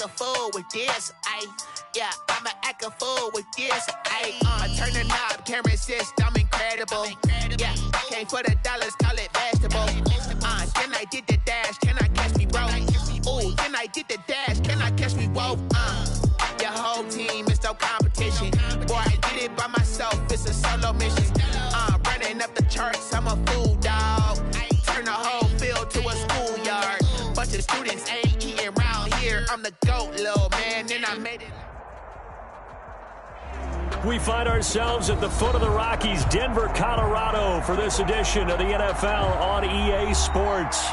a fool with this, yeah, I'ma act a fool with this, I turn the knob, camera assist, I'm incredible. Yeah, came for the dollars, call it vegetable. Then I did the dash, can I catch me, bro? Ooh, then I did the dash, can I catch me, whoa? Your whole team is no competition. Boy, I did it by myself, it's a solo mission. Running up the charts, I'm a fool, dog. Turn the whole field to a schoolyard. Bunch of students ain't eating round here. I'm the GOAT, little man, and I made it. We find ourselves at the foot of the Rockies, Denver, Colorado, for this edition of the NFL on EA Sports.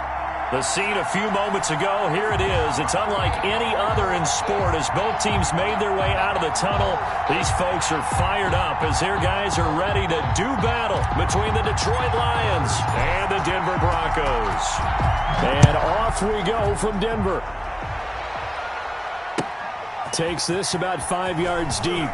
The scene a few moments ago, here it is. It's unlike any other in sport as both teams made their way out of the tunnel. These folks are fired up as their guys are ready to do battle between the Detroit Lions and the Denver Broncos. And off we go from Denver. Takes this about 5 yards deep.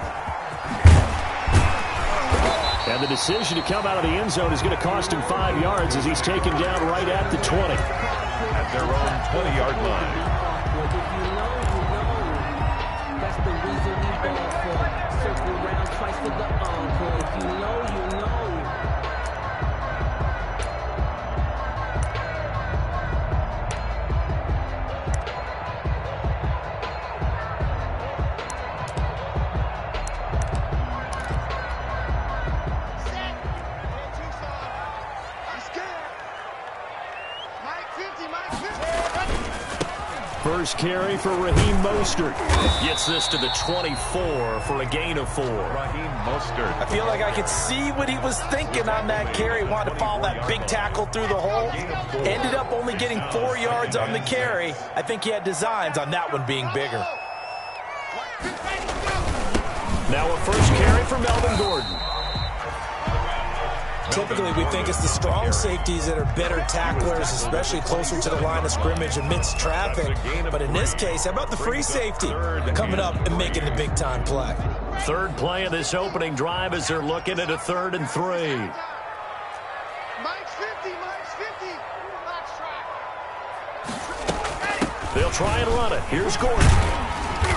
And the decision to come out of the end zone is going to cost him 5 yards as he's taken down right at the 20. At their own 20-yard line. That's the reason we ball for. Circle around twice for the encore. If you know, you know. First carry for Raheem Mostert. Gets this to the 24 for a gain of 4. Raheem Mostert. I feel like I could see what he was thinking on that carry. Wanted to follow that big tackle through the hole. Ended up only getting 4 yards on the carry. I think he had designs on that one being bigger. Now a first carry for Melvin Gordon. Typically, we think it's the strong safeties that are better tacklers, especially closer to the line of scrimmage amidst traffic. But in this case, how about the free safety coming up and making the big-time play? Third play of this opening drive as they're looking at a 3rd and 3. Mike's 50, Mike's 50. Box try. They'll try and run it. Here's Gordon.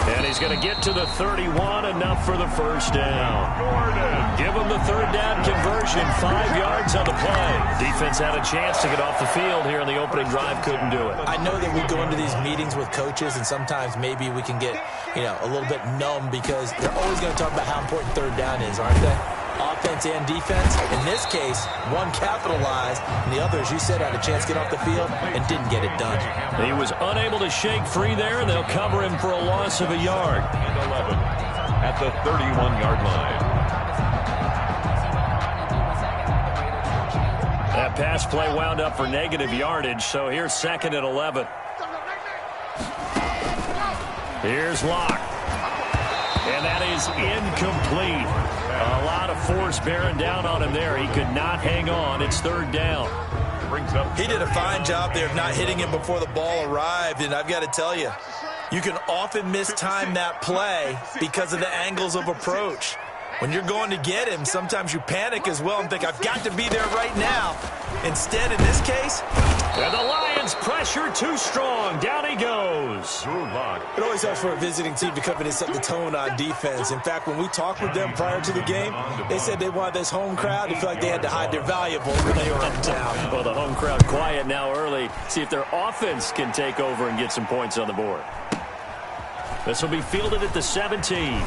And he's going to get to the 31, enough for the first down. Gordon. Give him the 3rd down conversion, 5 yards on the play. Defense had a chance to get off the field here in the opening drive, couldn't do it. I know that we go into these meetings with coaches, and sometimes maybe we can get, a little bit numb because they're always going to talk about how important 3rd down is, aren't they? Offense and defense. In this case, one capitalized, and the other, as you said, had a chance to get off the field and didn't get it done. He was unable to shake free there, and they'll cover him for a loss of a yard. And 11 at the 31-yard line. That pass play wound up for negative yardage, so here's 2nd and 11. Here's Locke. And that is incomplete. A lot of force bearing down on him there. He could not hang on. It's 3rd down. He did a fine job there of not hitting him before the ball arrived, and I've got to tell you, you can often mistime that play because of the angles of approach. When you're going to get him, sometimes you panic as well and think, I've got to be there right now. Instead, in this case, and the Lions pressure too strong. Down he goes. It always helps for a visiting team to come in and set the tone on defense. In fact, when we talked with them prior to the game, they said they wanted this home crowd to feel like they had to hide their valuables when they were in town. Well, the home crowd quiet now early. See if their offense can take over and get some points on the board. This will be fielded at the 17.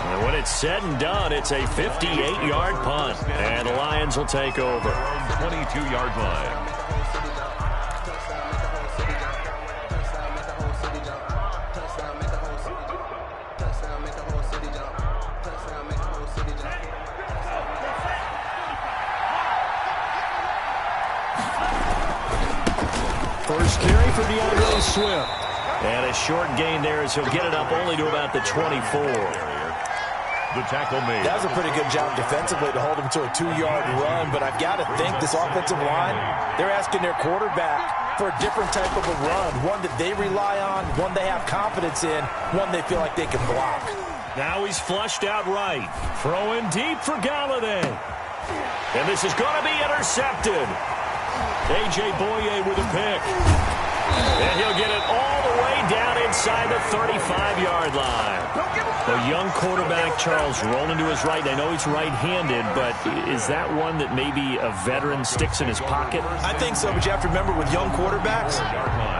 And when it's said and done, it's a 58-yard punt. And the Lions will take over. 22-yard line. First carry for DeAndre Swift. And a short gain there as he'll get it up only to about the 24. The tackle made. That was a pretty good job defensively to hold him to a 2-yard run, but I've got to think this offensive line, they're asking their quarterback for a different type of a run, one that they rely on, one they have confidence in, one they feel like they can block. Now he's flushed out right. Throwing deep for Galladay. And this is going to be intercepted. A.J. Boye with a pick. And he'll get it all the way down inside the 35-yard line. A young quarterback, Charles, rolling to his right. I know he's right-handed, but is that one that maybe a veteran sticks in his pocket? I think so, but you have to remember with young quarterbacks,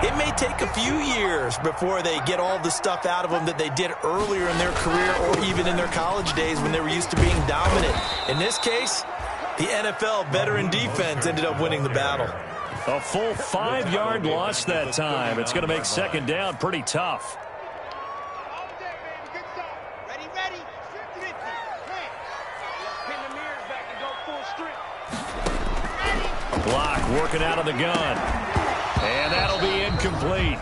it may take a few years before they get all the stuff out of them that they did earlier in their career or even in their college days when they were used to being dominant. In this case, the NFL veteran defense ended up winning the battle. A full 5-yard loss that time. It's going to make second down pretty tough. Block working out of the gun. And that'll be incomplete.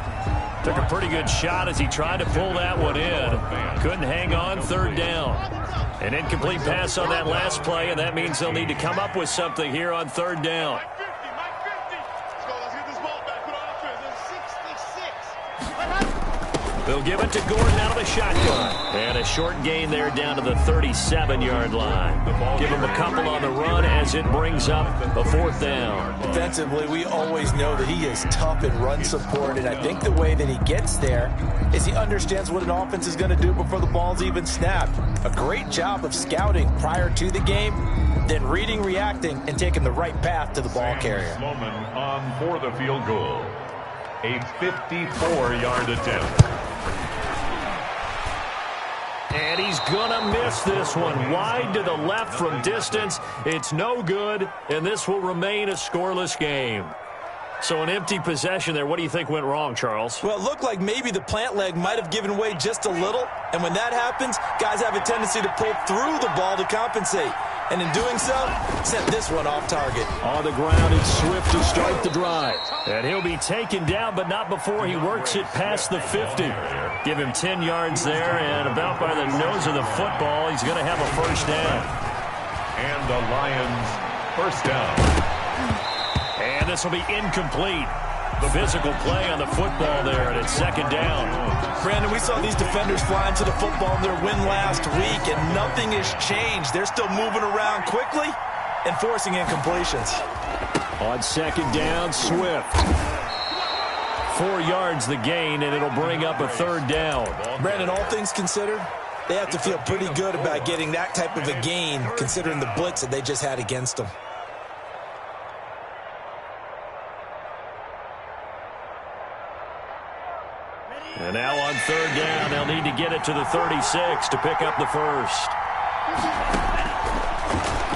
Took a pretty good shot as he tried to pull that one in. Couldn't hang on, third down. An incomplete pass on that last play, and that means they'll need to come up with something here on third down. They'll give it to Gordon out of the shotgun. And a short gain there down to the 37-yard line. Give him a couple on the run as it brings up a fourth down. Defensively, we always know that he is tough in run support, and I think the way that he gets there is he understands what an offense is going to do before the ball's even snapped. A great job of scouting prior to the game, then reading, reacting, and taking the right path to the ball carrier. Sloman on for the field goal. A 54-yard attempt. And he's going to miss this one. Wide to the left from distance. It's no good, and this will remain a scoreless game. So an empty possession there. What do you think went wrong, Charles? Well, it looked like maybe the plant leg might have given way just a little, and when that happens, guys have a tendency to pull through the ball to compensate. And in doing so, sent this one off target. On the ground, it's Swift to start the drive. And he'll be taken down, but not before he works it past the 50. Give him 10 yards there, and about by the nose of the football, he's going to have a first down. And the Lions first down. And this will be incomplete. The physical play on the football there, and it's second down. Brandon, we saw these defenders fly into the football in their win last week, and nothing has changed. They're still moving around quickly and forcing incompletions. On second down, Swift. 4 yards the gain, and it'll bring up a third down. Brandon, all things considered, they have to feel pretty good about getting that type of a gain, considering the blitz that they just had against them. And now on third down, they'll need to get it to the 36 to pick up the first.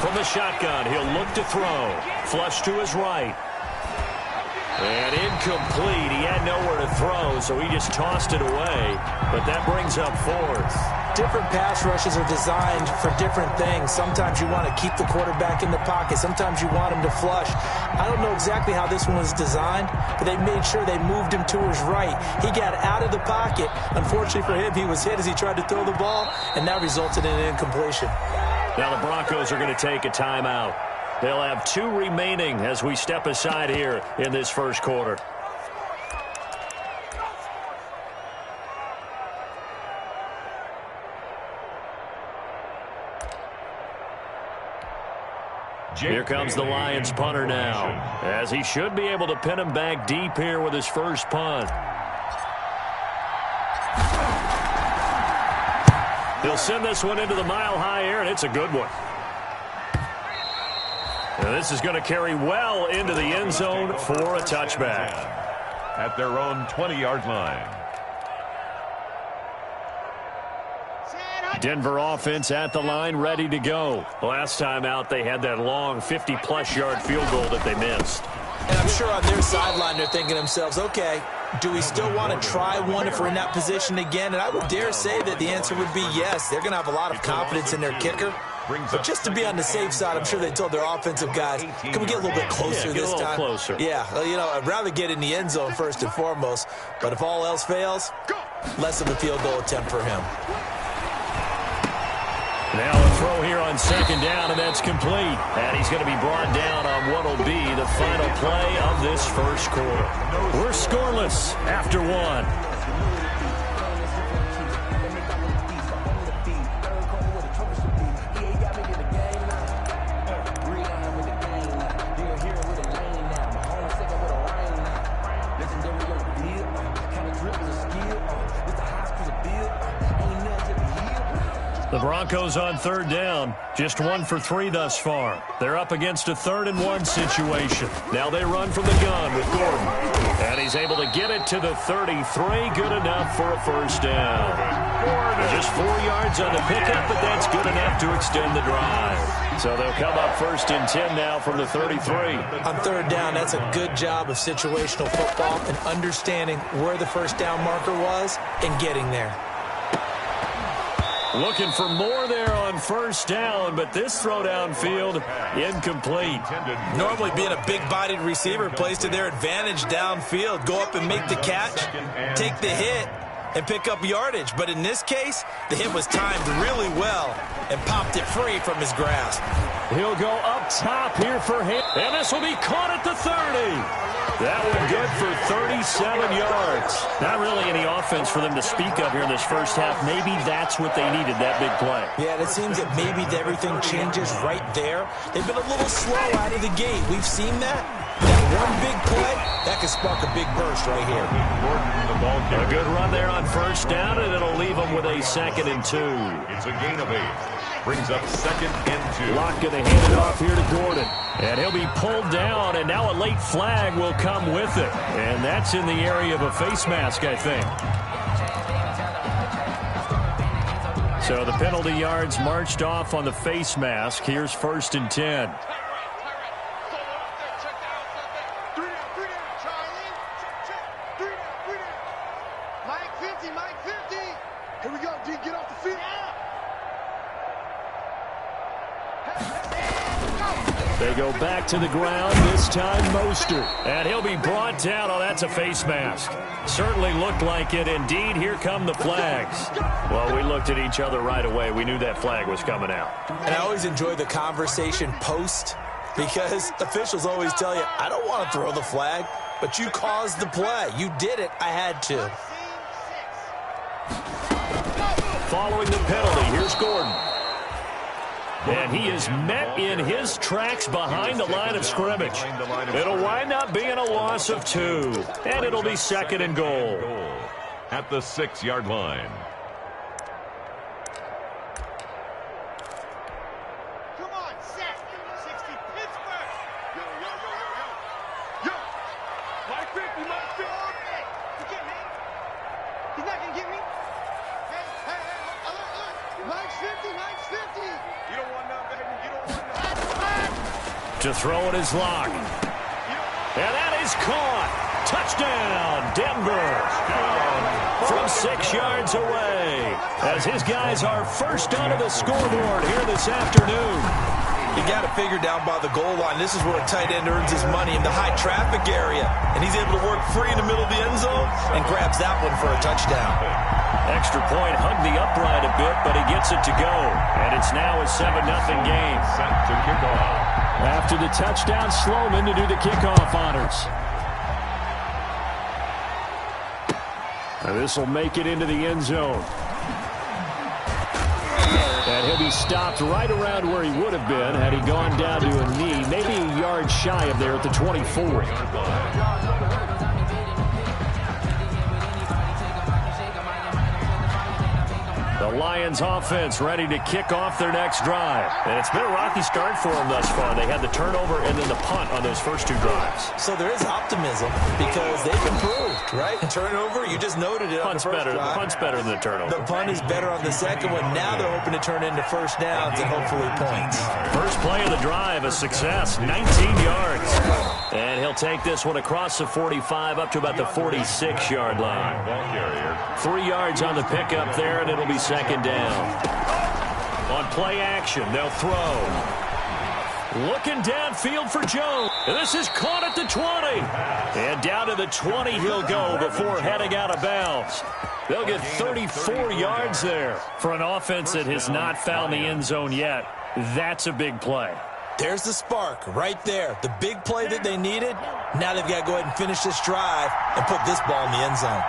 From the shotgun, he'll look to throw. Flush to his right. And incomplete. He had nowhere to throw, so he just tossed it away. But that brings up fourth. Different pass rushes are designed for different things. Sometimes you want to keep the quarterback in the pocket. Sometimes you want him to flush. I don't know exactly how this one was designed, but they made sure they moved him to his right. He got out of the pocket. Unfortunately for him, he was hit as he tried to throw the ball, and that resulted in an incompletion. Now the Broncos are going to take a timeout. They'll have 2 remaining as we step aside here in this first quarter. Here comes the Lions punter now, as he should be able to pin him back deep here with his first punt. He'll send this one into the mile-high air, and it's a good one. And this is going to carry well into the end zone for a touchback. At their own 20-yard line. Denver offense at the line, ready to go. Last time out, they had that long 50-plus yard field goal that they missed. And I'm sure on their sideline, they're thinking to themselves, okay, do we still want to try one if we're in that position again? And I would dare say that the answer would be yes. They're going to have a lot of confidence in their kicker. But just to be on the safe side, I'm sure they told their offensive guys, can we get a little bit closer this time? Closer. Yeah, you know, I'd rather get in the end zone first and foremost. But if all else fails, less of a field goal attempt for him. Now a throw here on second down, and that's complete. And he's going to be brought down on what will be the final play of this first quarter. We're scoreless after one. The Broncos on third down, just 1 for 3 thus far. They're up against a 3rd-and-1 situation. Now they run from the gun with Gordon. And he's able to get it to the 33. Good enough for a first down. Just 4 yards on the pickup, but that's good enough to extend the drive. So they'll come up 1st and 10 now from the 33. On third down, that's a good job of situational football and understanding where the first down marker was and getting there. Looking for more there on first down, but this throw downfield incomplete. Normally being a big-bodied receiver plays to their advantage downfield. Go up and make the catch, take the hit, and pick up yardage. But in this case, the hit was timed really well and popped it free from his grasp. He'll go up top here for him, and this will be caught at the 30. That one good for 37 yards. Not really any offense for them to speak of here in this first half. Maybe that's what they needed, that big play. Yeah, it seems that maybe everything changes right there. They've been a little slow out of the gate. We've seen that. That one big play, that could spark a big burst right here. A good run there on first down, and it'll leave them with a 2nd and 2. It's a gain of 8. Brings up 2nd and 2. Lock going to hand it off here to Gordon. And he'll be pulled down, and now a late flag will come with it. And that's in the area of a face mask, I think. So the penalty yards marched off on the face mask. Here's 1st and 10. They go back to the ground, this time Mostert. And he'll be brought down. Oh, that's a face mask. Certainly looked like it. Indeed, here come the flags. Well, we looked at each other right away. We knew that flag was coming out. And I always enjoy the conversation post because officials always tell you, I don't want to throw the flag, but you caused the play. You did it. I had to. Following the penalty, here's Gordon. And he is met in his tracks behind the line of scrimmage. It'll wind up being a loss of 2. And it'll be 2nd and goal. At the 6-yard line. Come on, set. 60 Pittsburgh. Yo, yo, yo, yo, yo. Yo. Mike 50, Mike 50. You get me? He's not going to get me? Hey, look. Mike's 50, Mike's 50. You don't want none, baby. You don't want none. To throw it is Locke. And that is caught. Touchdown, Denver. From 6 yards away. As his guys are first onto the scoreboard here this afternoon. You got to figure down by the goal line. This is where a tight end earns his money in the high traffic area. And he's able to work free in the middle of the end zone and grabs that one for a touchdown. Extra point, hugged the upright a bit, but he gets it to go. And it's now a 7-0 game. Set to kick off. After the touchdown, Sloman to do the kickoff honors. And this will make it into the end zone. And he'll be stopped right around where he would have been had he gone down to a knee, maybe a yard shy of there at the 24. The Lions offense ready to kick off their next drive. And it's been a rocky start for them thus far. They had the turnover and then the punt on those first 2 drives. So there is optimism because they've improved, right? Turnover, you just noted it on the first drive. The punt's better than the turnover. The punt is better on the second one. Now they're hoping to turn into first downs and hopefully points. First play of the drive, a success, 19 yards. And he'll take this one across the 45 up to about the 46-yard line. 3 yards on the pickup there, and it'll be 2nd down. On play action, they'll throw. Looking downfield for Jones. And this is caught at the 20. And down to the 20 he'll go before heading out of bounds. They'll get 34 yards there for an offense that has not found the end zone yet. That's a big play. There's the spark right there. The big play that they needed. Now they've got to go ahead and finish this drive and put this ball in the end zone.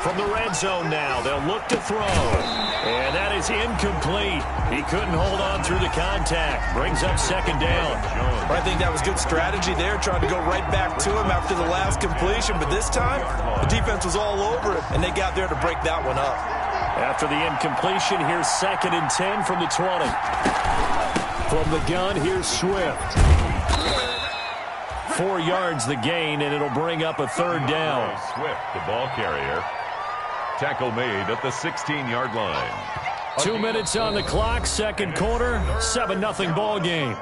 From the red zone now, they'll look to throw. And that is incomplete. He couldn't hold on through the contact. Brings up 2nd down. I think that was good strategy there, trying to go right back to him after the last completion. But this time, the defense was all over it, and they got there to break that one up. After the incompletion, here's 2nd and 10 from the 20. From the gun, here's Swift. 4 yards the gain, and it'll bring up a 3rd down. Swift, the ball carrier. Tackle made at the 16-yard line. 2 minutes on the clock, 2nd quarter, 7-0 ball game.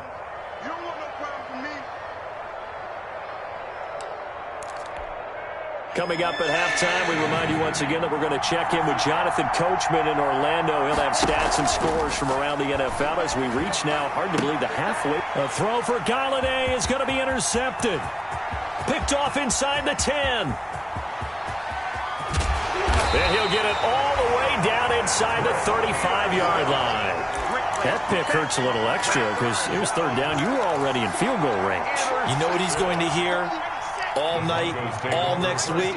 Coming up at halftime, we remind you once again that we're going to check in with Jonathan Coachman in Orlando. He'll have stats and scores from around the NFL as we reach now, hard to believe, the halfway. A throw for Galladay is going to be intercepted. Picked off inside the 10. And he'll get it all the way down inside the 35-yard line. That pick hurts a little extra because it was 3rd down. You were already in field goal range. You know what he's going to hear all night, all next week?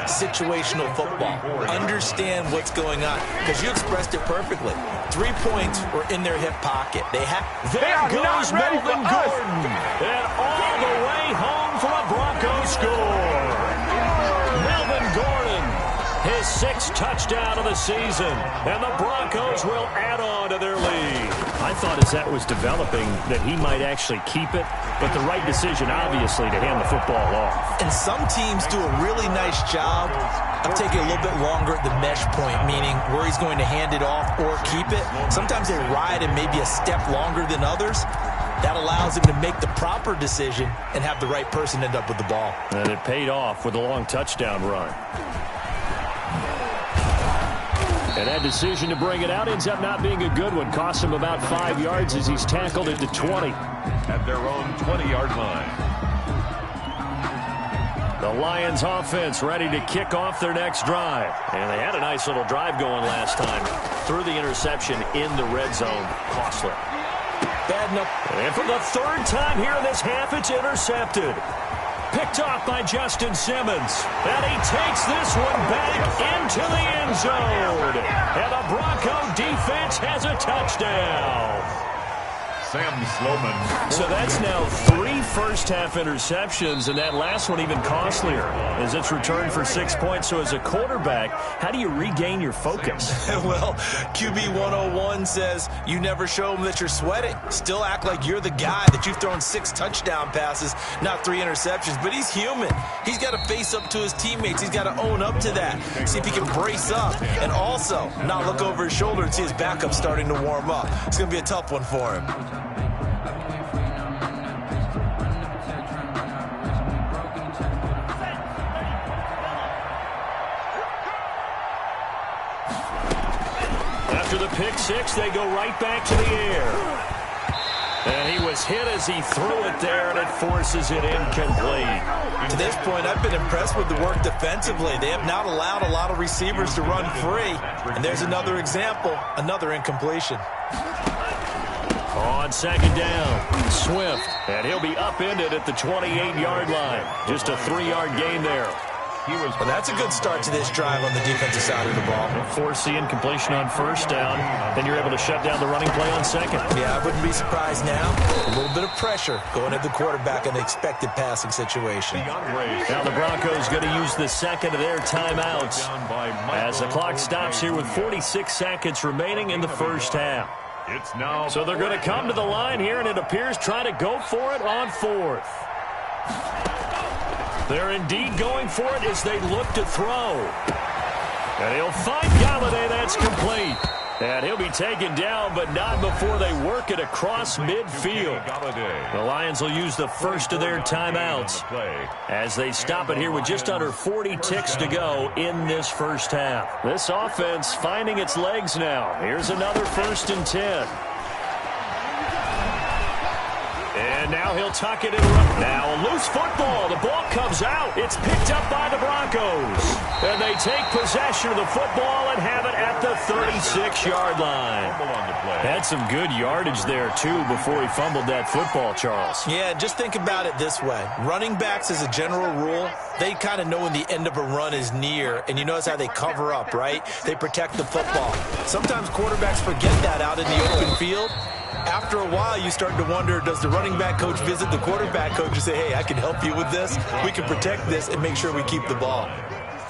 Situational football. Understand what's going on, because you expressed it perfectly. 3 points were in their hip pocket. There goes Melvin Gordon. And all the way home for a Broncos score. Melvin Gordon, his 6th touchdown of the season. And the Broncos will add on to their lead. I thought as that was developing that he might actually keep it, but the right decision, obviously, to hand the football off. And some teams do a really nice job of taking a little bit longer at the mesh point, meaning where he's going to hand it off or keep it. Sometimes they ride him maybe a step longer than others. That allows him to make the proper decision and have the right person end up with the ball. And it paid off with a long touchdown run. And that decision to bring it out ends up not being a good one. Costs him about 5 yards as he's tackled at the 20. At their own 20-yard line. The Lions offense ready to kick off their next drive. And they had a nice little drive going last time. Threw the interception in the red zone. Costly. Bad enough. And for the 3rd time here in this half, it's intercepted. Picked off by Justin Simmons. And he takes this one back into the end zone. And the Bronco defense has a touchdown. Sam Sloman. So that's now 3 first-half interceptions, and that last one even costlier as it's returned for 6 points. So as a quarterback, how do you regain your focus? Well, QB 101 says you never show them that you're sweating. Still act like you're the guy, that you've thrown 6 touchdown passes, not 3 interceptions. But he's human. He's got to face up to his teammates. He's got to own up to that. See if he can brace up and also not look over his shoulder and see his backup starting to warm up. It's going to be a tough one for him. After the pick 6, they go right back to the air. And he was hit as he threw it there, and it forces it incomplete. To this point, I've been impressed with the work defensively. They have not allowed a lot of receivers to run free. And there's another example, another incompletion. On 2nd down, Swift. And he'll be upended at the 28-yard line. Just a 3-yard gain there. Well, that's a good start to this drive on the defensive side of the ball. Force the incompletion on 1st down. Then you're able to shut down the running play on 2nd. Yeah, I wouldn't be surprised now. A little bit of pressure going at the quarterback in an expected passing situation. Now the Broncos going to use the 2nd of their timeouts as the clock stops here with 46 seconds remaining in the first half. So they're going to come to the line here, and it appears trying to go for it on 4th. They're indeed going for it as they look to throw. And he'll find Galladay. That's complete. And he'll be taken down, but not before they work it across midfield. The Lions will use the 1st of their timeouts as they stop it here with just under 40 ticks to go in this first half. This offense finding its legs now. Here's another 1st and 10. And now he'll tuck it in. Now a loose football. The ball comes out. It's picked up by the Broncos. And they take possession of the football and have it at the 36-yard line. Had some good yardage there, too, before he fumbled that football, Charles. Yeah, just think about it this way. Running backs, as a general rule, they kind of know when the end of a run is near. And you notice how they cover up, right? They protect the football. Sometimes quarterbacks forget that out in the open field. After a while, you start to wonder, does the running back coach visit the quarterback coach and say, hey, I can help you with this? We can protect this and make sure we keep the ball.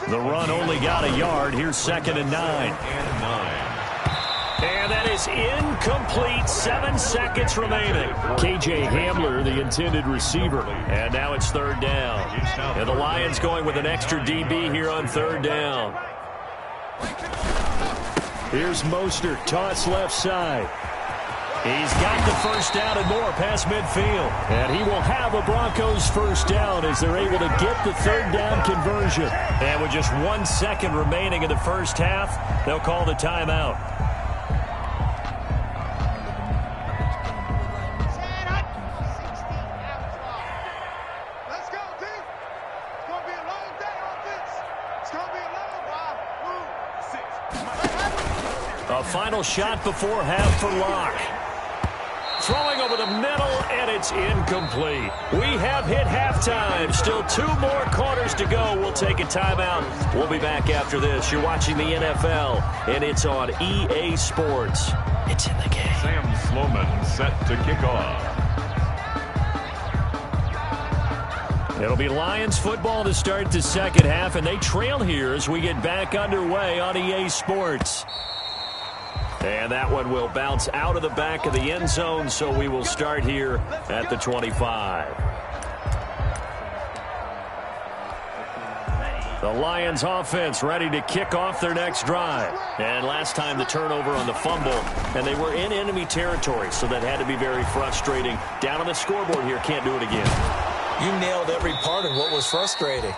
The run only got a yard. Here's 2nd and 9. And that is incomplete. 7 seconds remaining. K.J. Hamler, the intended receiver. And now it's 3rd down. And the Lions going with an extra DB here on 3rd down. Here's Mostert, toss left side. He's got the 1st down and more past midfield. And he will have a Broncos 1st down as they're able to get the 3rd down conversion. And with just 1 second remaining in the 1st half, they'll call the timeout. Let's go, D. It's going to be a long day on this. It's going to be a long A final shot before half for Locke. Throwing over the middle, and it's incomplete. We have hit halftime. Still 2 more quarters to go. We'll take a timeout. We'll be back after this. You're watching the NFL, and it's on EA Sports. It's in the game. Sam Sloman set to kick off. It'll be Lions football to start the 2nd half, and they trail here as we get back underway on EA Sports. And that one will bounce out of the back of the end zone, so we will start here at the 25. The Lions offense ready to kick off their next drive. And last time the turnover on the fumble, and they were in enemy territory, so that had to be very frustrating. Down on the scoreboard here, can't do it again. You nailed every part of what was frustrating.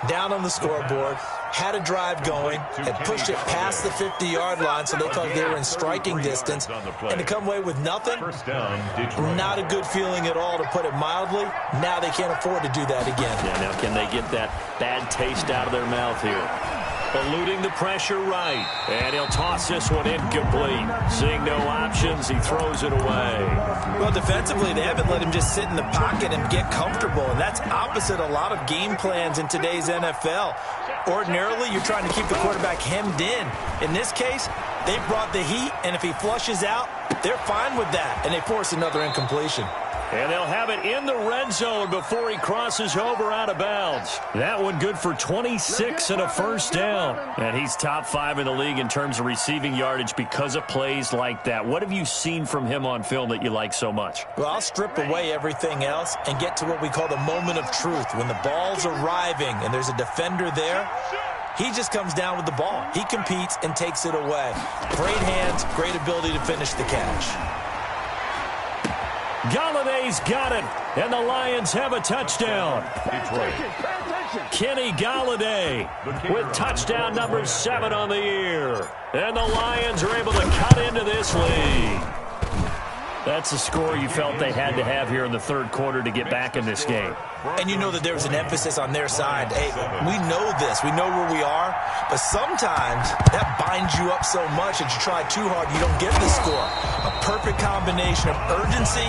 Down on the scoreboard, had a drive going, and pushed it past the 50-yard line so they thought they were in striking distance, and to come away with nothing, not a good feeling at all, to put it mildly. Now they can't afford to do that again. Yeah, now can they get that bad taste out of their mouth here? Eluding the pressure right, and he'll toss this one incomplete. Seeing no options, he throws it away. Well, defensively, they haven't let him just sit in the pocket and get comfortable, and that's opposite a lot of game plans in today's NFL. Ordinarily, you're trying to keep the quarterback hemmed in. In this case, they brought the heat, and if he flushes out, they're fine with that, and they force another incompletion. And they'll have it in the red zone before he crosses over out of bounds. That one good for 26 and a 1st down. And he's top 5 in the league in terms of receiving yardage because of plays like that. What have you seen from him on film that you like so much? Well, I'll strip away everything else and get to what we call the moment of truth. When the ball's arriving and there's a defender there, he just comes down with the ball. He competes and takes it away. Great hands, great ability to finish the catch. Galladay's got it, and the Lions have a touchdown. Kenny Galladay with touchdown number 7 on the year. And the Lions are able to cut into this lead. That's a score you felt they had to have here in the 3rd quarter to get back in this game. And you know that there was an emphasis on their side. Hey, we know this. We know where we are. But sometimes that binds you up so much that you try too hard, you don't get the score. A perfect combination of urgency,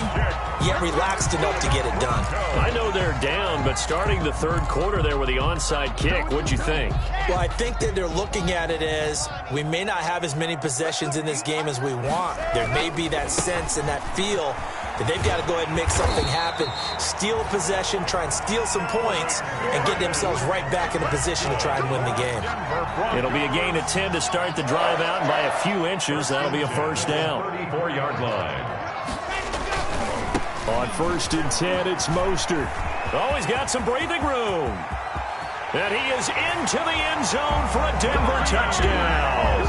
yet relaxed enough to get it done. I know they're down, but starting the 3rd quarter there with the onside kick, what'd you think? Well, I think that they're looking at it as we may not have as many possessions in this game as we want. There may be that sense and that feel that they've got to go ahead and make something happen, steal a possession, try and steal some points, and get themselves right back in a position to try and win the game. It'll be a gain of 10 to start the drive out, and by a few inches, that'll be a 1st down. 34-yard line. On 1st and 10, it's Mostert. Oh, he's got some breathing room. And he is into the end zone for a Denver touchdown.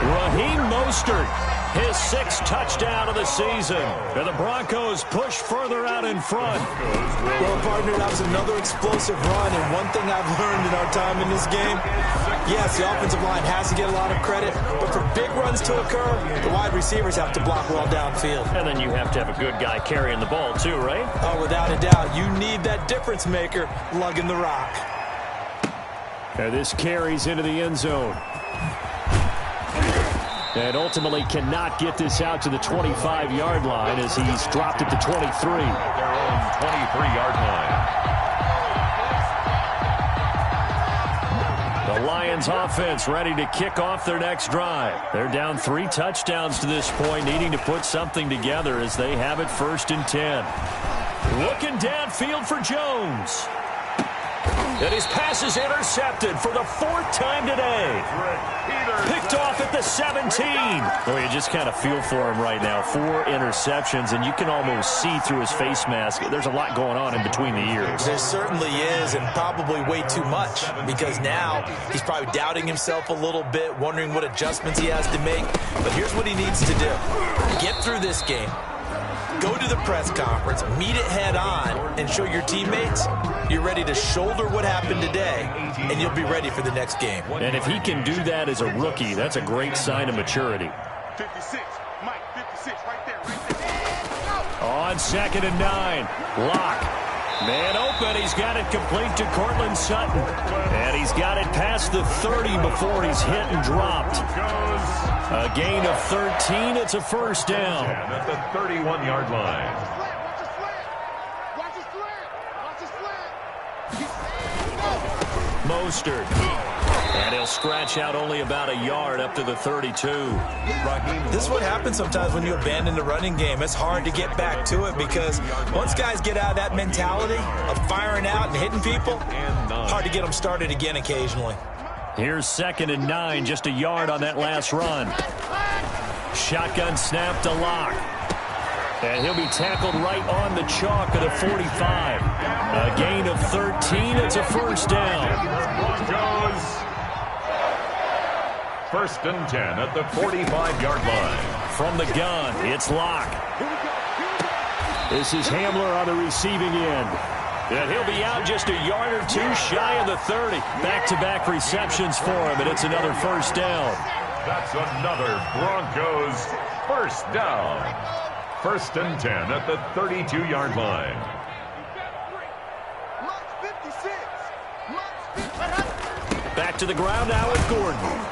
Raheem Mostert, his 6th touchdown of the season. And the Broncos push further out in front. Well, partner, that was another explosive run. And one thing I've learned in our time in this game, yes, the offensive line has to get a lot of credit. But for big runs to occur, the wide receivers have to block well downfield. And then you have to have a good guy carrying the ball too, right? Oh, without a doubt. You need that difference maker lugging the rock. And this carries into the end zone. And ultimately cannot get this out to the 25-yard line as he's dropped at the 23. Their own 23-yard line. The Lions offense ready to kick off their next drive. They're down 3 touchdowns to this point, needing to put something together as they have it 1st and 10. Looking downfield for Jones. And his pass is intercepted for the 4th time today. Picked off at the 17. Oh, you just kind of feel for him right now. 4 interceptions, and you can almost see through his face mask. There's a lot going on in between the ears. There certainly is, and probably way too much, because now he's probably doubting himself a little bit, wondering what adjustments he has to make. But here's what he needs to do. Get through this game. Go to the press conference, meet it head on, and show your teammates you're ready to shoulder what happened today, and you'll be ready for the next game. And if he can do that as a rookie, that's a great sign of maturity. 56, Mike, 56, right there. On 2nd and 9, Locke. Man open, he's got it complete to Cortland Sutton. And he's got it past the 30 before he's hit and dropped. A gain of 13, it's a first down. At the 31-yard line. Watch his slant. Watch his slant. Mostert. And he'll scratch out only about a yard up to the 32. This is what happens sometimes when you abandon the running game. It's hard to get back to it because once guys get out of that mentality of firing out and hitting people, hard to get them started again occasionally. Here's 2nd and 9, just a yard on that last run. Shotgun snap to Locke. And he'll be tackled right on the chalk at a 45. A gain of 13, it's a first down. Broncos. 1st and 10 at the 45-yard line. From the gun, it's Locke. This is Hamler on the receiving end. And he'll be out just a yard or 2 shy of the 30. Back-to-back receptions for him, and it's another first down. That's another Broncos first down. 1st and 10 at the 32-yard line. Back to the ground now with Gordon.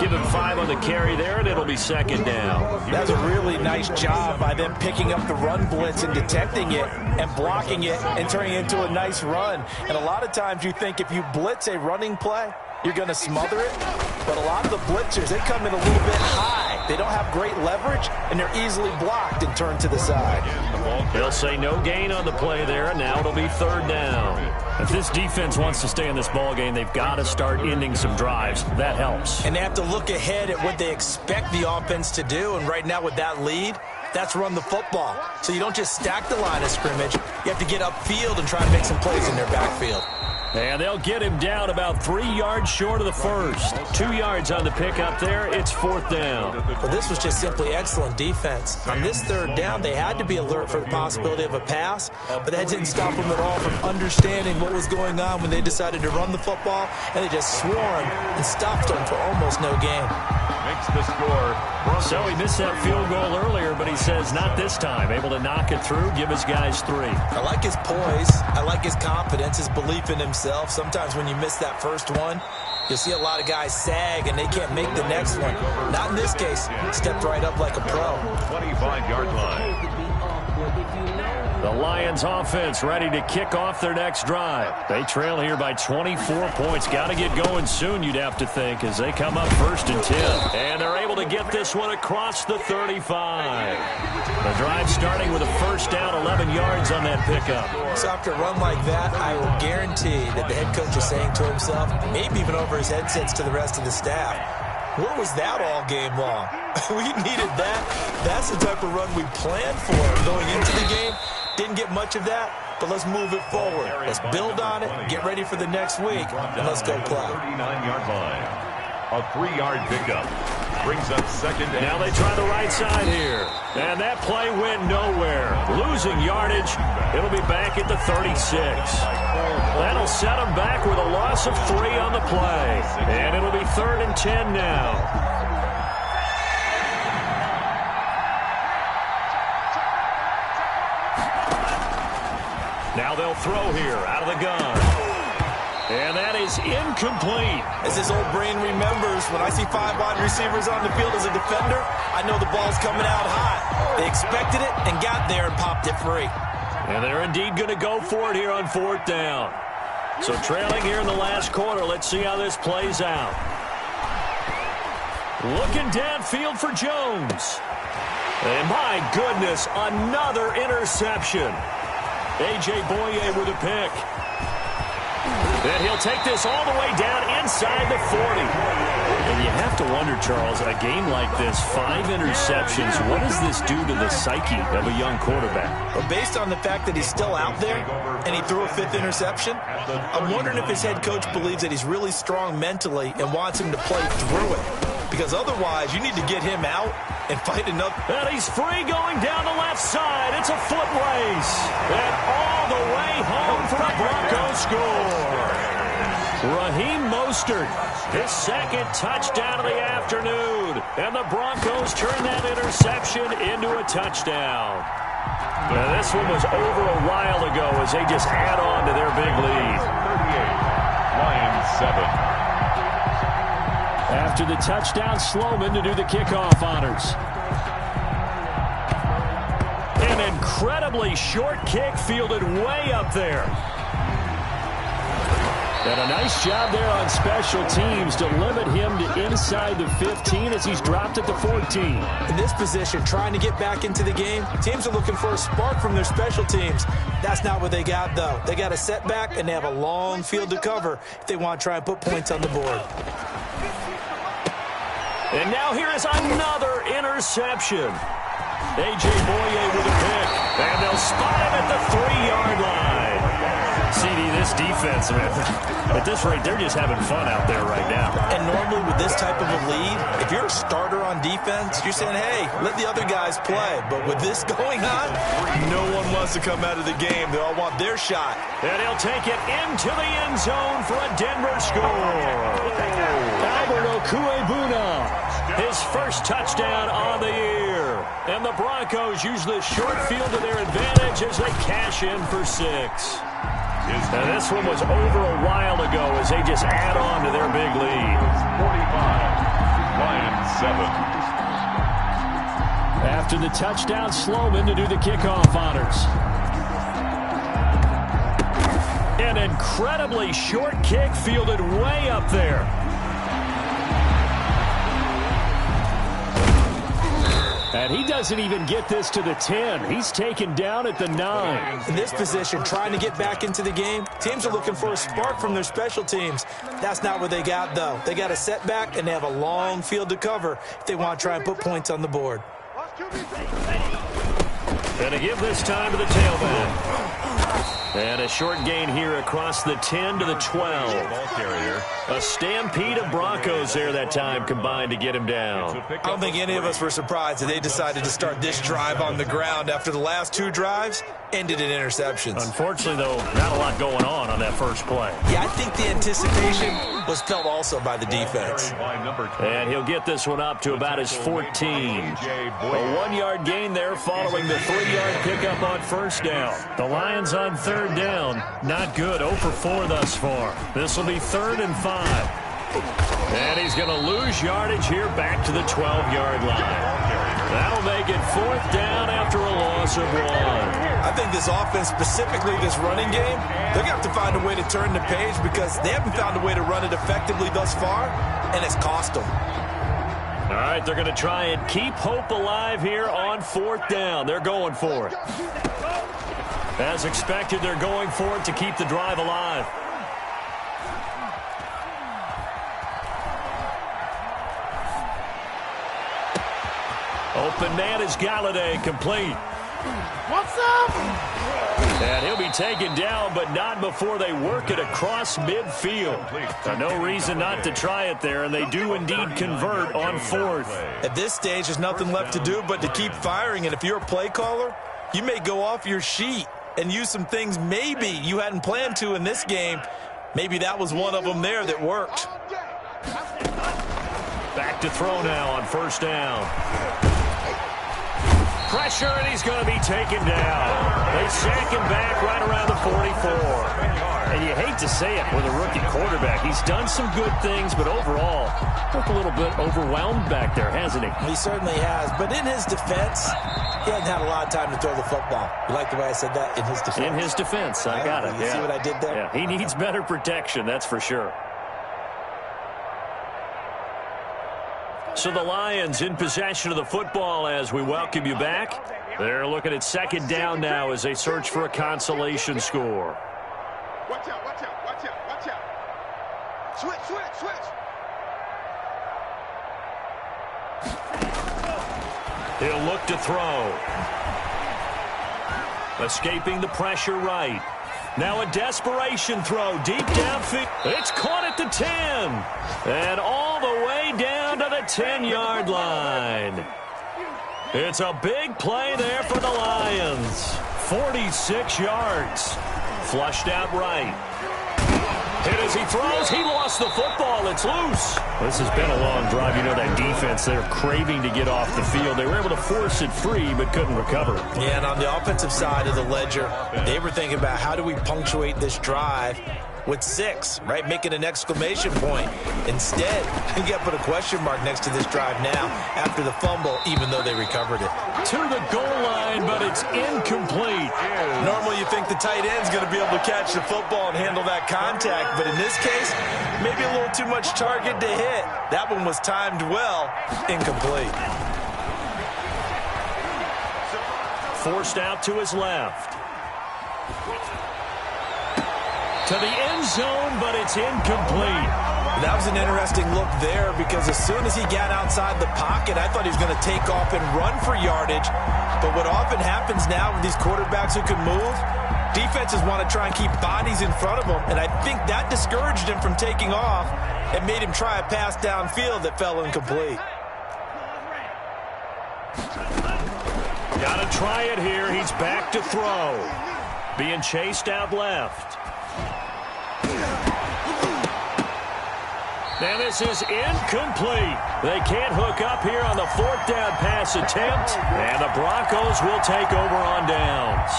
Give him 5 on the carry there, and it'll be 2nd down. That's a really nice job by them picking up the run blitz and detecting it and blocking it and turning it into a nice run. And a lot of times you think if you blitz a running play, you're going to smother it. But a lot of the blitzers, they come in a little bit high. They don't have great leverage, and they're easily blocked and turned to the side. They'll say no gain on the play there, and now it'll be 3rd down. If this defense wants to stay in this ballgame, they've got to start ending some drives. That helps. And they have to look ahead at what they expect the offense to do, and right now with that lead, that's run the football. So you don't just stack the line of scrimmage. You have to get upfield and try and make some plays in their backfield. And they'll get him down about 3 yards short of the first. 2 yards on the pickup there. It's 4th down. Well, this was just simply excellent defense. On this 3rd down, they had to be alert for the possibility of a pass, but that didn't stop them at all from understanding what was going on when they decided to run the football, and they just swarmed and stopped them for almost no gain. Makes the score. So he missed that field goal earlier, but he says not this time. Able to knock it through, give his guys 3. I like his poise. I like his confidence, his belief in himself. Sometimes when you miss that first one, you'll see a lot of guys sag and they can't make the next one. Not in this case. Stepped right up like a pro. 25-yard line. The Lions offense ready to kick off their next drive. They trail here by 24 points. Got to get going soon, you'd have to think, as they come up 1st and 10. And they're able to get this one across the 35. The drive starting with a first down, 11 yards on that pickup. So after a run like that, I will guarantee that the head coach is saying to himself, maybe even over his headsets to the rest of the staff, where was that all game long? We needed that. That's the type of run we planned for going into the game. Didn't get much of that, but let's move it forward. Let's build on it, get ready for the next week, and let's go play. 39-yard line. A 3-yard pickup. Brings up 2nd down. Now they try the right side here. And that play went nowhere. Losing yardage. It'll be back at the 36. That'll set them back with a loss of 3 on the play. And it'll be 3rd and 10 now. Now they'll throw here out of the gun. And that is incomplete. As his old brain remembers, when I see 5 wide receivers on the field as a defender, I know the ball's coming out hot. They expected it and got there and popped it free. And they're indeed going to go for it here on 4th down. So trailing here in the last quarter, let's see how this plays out. Looking downfield for Jones. And my goodness, another interception. A.J. Boye with a pick. And he'll take this all the way down inside the 40. And you have to wonder, Charles, a game like this, 5 interceptions, what does this do to the psyche of a young quarterback? Well, based on the fact that he's still out there and he threw a 5th interception, I'm wondering if his head coach believes that he's really strong mentally and wants him to play through it. Because otherwise, you need to get him out and fight another. And he's free going down the left side. It's a foot race. And all the way home for a Broncos score. Raheem Mostert, his 2nd touchdown of the afternoon. And the Broncos turn that interception into a touchdown. Now, this one was over a while ago as they just add on to their big lead. 38, Lions 7. After the touchdown, Sloman to do the kickoff honors. An incredibly short kick fielded way up there. And a nice job there on special teams to limit him to inside the 15 as he's dropped at the 14. In this position, trying to get back into the game, teams are looking for a spark from their special teams. That's not what they got, though. They got a setback, and they have a long field to cover if they want to try and put points on the board. And now here is another interception. A.J. Boye with a pick. And they'll spot him at the 3-yard line. CD, this defense, man, at this rate, they're just having fun out there right now. And normally with this type of a lead, if you're a starter on defense, you're saying, hey, let the other guys play. But with this going on, no one wants to come out of the game. They all want their shot. And he'll take it into the end zone for a Denver score. Albert Okuebuna, his first touchdown on the year. And the Broncos use the short field to their advantage as they cash in for 6. Now, this one was over a while ago as they just add on to their big lead. 45, Lions 7. After the touchdown, Sloman to do the kickoff honors. An incredibly short kick fielded way up there. And he doesn't even get this to the 10. He's taken down at the 9. In this position, trying to get back into the game, teams are looking for a spark from their special teams. That's not what they got, though. They got a setback, and they have a long field to cover if they want to try and put points on the board. And to give this time to the tailback. And a short gain here across the 10 to the 12. Ball carrier. A stampede of Broncos there that time combined to get him down. I don't think any of us were surprised that they decided to start this drive on the ground after the last 2 drives ended in interceptions. Unfortunately, though, not a lot going on that first play. Yeah, I think the anticipation was felt also by the defense. And he'll get this one up to about his 14. A 1-yard gain there following the 3-yard pickup on first down. The Lions on third down. Not good. 0 for 4 thus far. This will be 3rd and 5. And he's going to lose yardage here back to the 12-yard line. That'll make it 4th down after a loss of 1. I think this offense, specifically this running game, they're going to have to find a way to turn the page because they haven't found a way to run it effectively thus far, and it's cost them. All right, they're going to try and keep hope alive here on 4th down. They're going for it. As expected, they're going for it to keep the drive alive. Open man is Galladay, complete. What's up? And he'll be taken down, but not before they work it across midfield. No reason not to try it there, and they do indeed convert on 4th. At this stage, there's nothing left to do but to keep firing, and if you're a play caller, you may go off your sheet and use some things maybe you hadn't planned to in this game. Maybe that was one of them there that worked. Back to throw now on first down. Pressure, and he's going to be taken down. They sack him back right around the 44. And you hate to say it with a rookie quarterback. He's done some good things, but overall, looked a little bit overwhelmed back there, hasn't he? He certainly has. But in his defense, he hasn't had a lot of time to throw the football. You like the way I said that? In his defense. In his defense. I got it. You see what I did there? Yeah, he needs better protection, that's for sure. So the Lions in possession of the football as we welcome you back. They're looking at second down now as they search for a consolation score. Watch out, watch out, watch out, watch out. Switch, switch, switch. He'll look to throw. Escaping the pressure right. Now a desperation throw deep downfield. It's caught at the 10. And all the way down to the 10-yard line. It's a big play there for the Lions. 46 yards. Flushed out right. Hit as he throws. He lost the football. It's loose. This has been a long drive. You know that defense, they're craving to get off the field. They were able to force it free but couldn't recover. Yeah, and on the offensive side of the ledger, they were thinking about how do we punctuate this drive with 6, right? Making an exclamation point. Instead, you got to put a question mark next to this drive now after the fumble, even though they recovered it. To the goal line, but it's incomplete. Normally you think the tight end's going to be able to catch the football and handle that contact, but in this case, maybe a little too much target to hit. That one was timed well, incomplete. Forced out to his left. To the end zone, but it's incomplete. That was an interesting look there because as soon as he got outside the pocket, I thought he was going to take off and run for yardage. But what often happens now with these quarterbacks who can move, defenses want to try and keep bodies in front of them, and I think that discouraged him from taking off and made him try a pass downfield that fell incomplete. Got to try it here. He's back to throw. Being chased out left. And this is incomplete. They can't hook up here on the 4th down pass attempt. And the Broncos will take over on downs.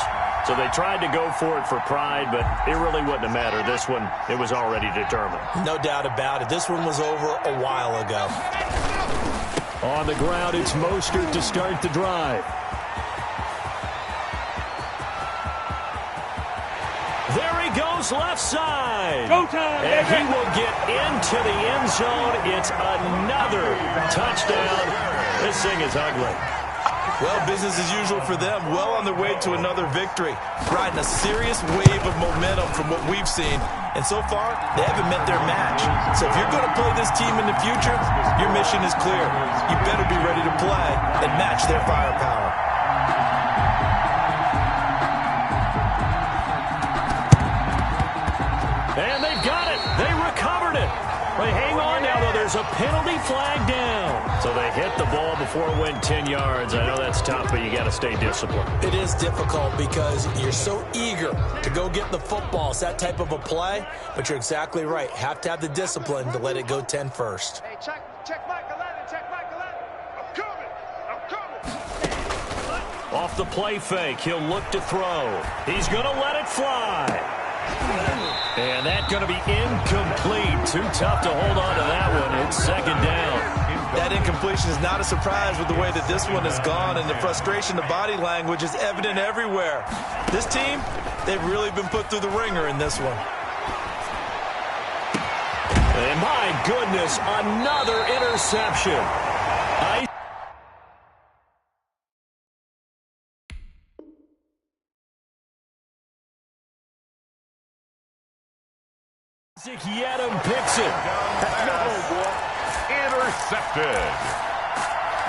So they tried to go for it for pride, but it really wouldn't have mattered. This one, it was already determined. No doubt about it. This one was over a while ago. On the ground, it's Mostert to start the drive. There he goes left side. Go time, and he will get into the end zone. It's another touchdown. This thing is ugly. Well, business as usual for them. Well on their way to another victory. Riding a serious wave of momentum from what we've seen. And so far, they haven't met their match. So if you're going to play this team in the future, your mission is clear. You better be ready to play and match their firepower. And they've got it. They recovered it. They hang on now, though. There's a penalty flag down. So they hit the ball before it went 10 yards. I know that's tough, but you got to stay disciplined. It is difficult because you're so eager to go get the football. It's that type of a play, but you're exactly right. Have to have the discipline to let it go 10 first. Hey, check Mike 11, check Mike 11. I'm coming. Off the play fake, he'll look to throw. He's going to let it fly. And that's going to be incomplete. Too tough to hold on to that one. It's second down. That incompletion is not a surprise with the way that this one has gone, and the frustration, the body language is evident everywhere. This team, they've really been put through the ringer in this one. And my goodness, another interception. Yadam picks it. Intercepted.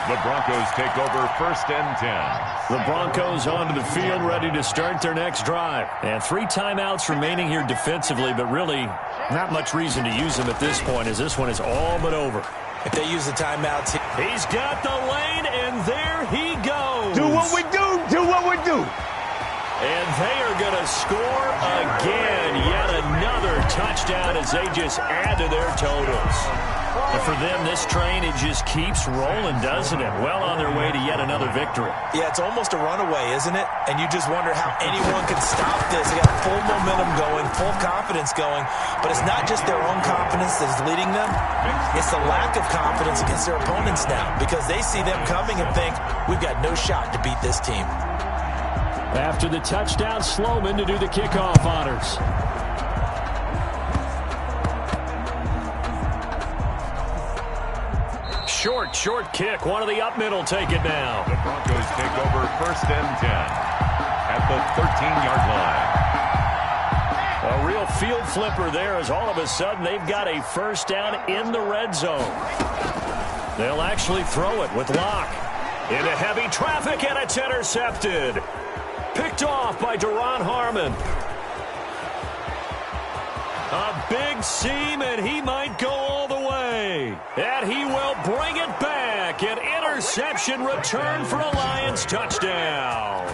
The Broncos take over 1st and 10. The Broncos onto the field, ready to start their next drive. And 3 timeouts remaining here defensively, but really not much reason to use them at this point, as this one is all but over. If they use the timeouts, he's got the lane, and there he goes. Do what we do. Do what we do. And they are going to score again. Yet another touchdown as they just add to their totals. And for them, this train, it just keeps rolling, doesn't it? Well on their way to yet another victory. Yeah, it's almost a runaway, isn't it? And you just wonder how anyone can stop this. They got full momentum going, full confidence going. But it's not just their own confidence that's leading them. It's the lack of confidence against their opponents now, because they see them coming and think, we've got no shot to beat this team. After the touchdown, Sloman to do the kickoff honors. short kick. One of the up middle take it now. The Broncos take over 1st and 10 at the 13-yard line. A real field flipper there as all of a sudden they've got a first down in the red zone. They'll actually throw it with Locke. Into heavy traffic, and it's intercepted. Picked off by Duron Harmon. A big seam, and he might go all the way. And he will bring it back. An interception return for a Lions touchdown.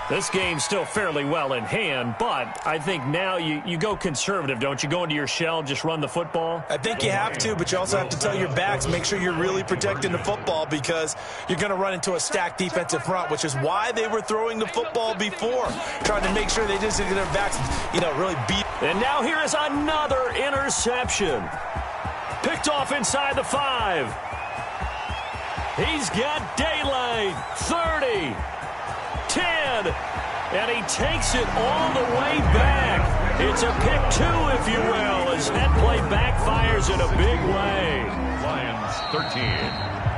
This game's still fairly well in hand, but I think now you go conservative, don't you? Go into your shell, just run the football? I think you have to, but you also have to tell your backs, make sure you're really protecting the football because you're going to run into a stacked defensive front, which is why they were throwing the football before, trying to make sure they just get their backs, really beat. And now here is another interception. Picked off inside the 5. He's got daylight. 30. 10, and he takes it all the way back. It's a pick 2, if you will, as that play backfires in a big way. Lions 13,